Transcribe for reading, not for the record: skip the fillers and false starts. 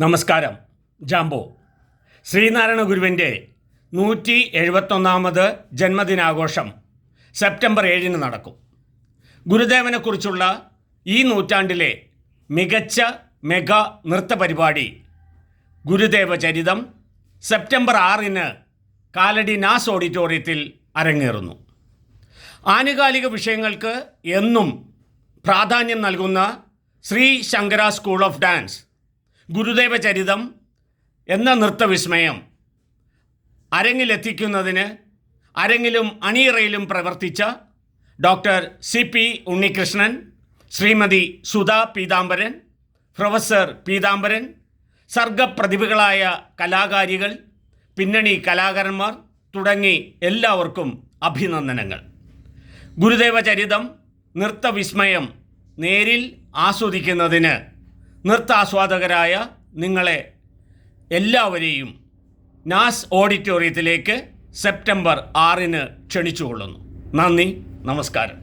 നമസ്കാരം. ജാംബോ ശ്രീനാരായണ ഗുരുവിൻ്റെ 171 ജന്മദിനാഘോഷം സെപ്റ്റംബർ 7 നടക്കും. ഗുരുദേവനെക്കുറിച്ചുള്ള ഈ നൂറ്റാണ്ടിലെ മികച്ച മെഗാ നൃത്ത പരിപാടി ഗുരുദേവ ചരിതം സെപ്റ്റംബർ 6 കാലടി നാസ് ഓഡിറ്റോറിയത്തിൽ അരങ്ങേറുന്നു. ആനുകാലിക വിഷയങ്ങൾക്ക് എന്നും പ്രാധാന്യം നൽകുന്ന Shri Shankara school of dance Gurudeva Charitham എന്ന നൃത്തവിസ്മയം അരങ്ങിലെത്തിക്കുന്നതിന് അരങ്ങിലും അണിയറയിലും പ്രവർത്തിച്ച doctor CP Unnikrishnan, Shrimati Sudha Peethambaran, professor Peethambaran, സർഗപ്രതിഭകളായ കലാകാരികൾ, പിന്നണി കലാകാരന്മാർ തുടങ്ങി എല്ലാവർക്കും അഭിനന്ദനങ്ങൾ. ഗുരുദേവ ചരിതം നൃത്തവിസ്മയം നേരിൽ ആസ്വദിക്കുന്നതിന് നൃത്താസ്വാദകരായ നിങ്ങളെ എല്ലാവരെയും നാസ് ഓഡിറ്റോറിയത്തിലേക്ക് സെപ്റ്റംബർ 6 ക്ഷണിച്ചുകൊള്ളുന്നു. നന്ദി, നമസ്കാരം.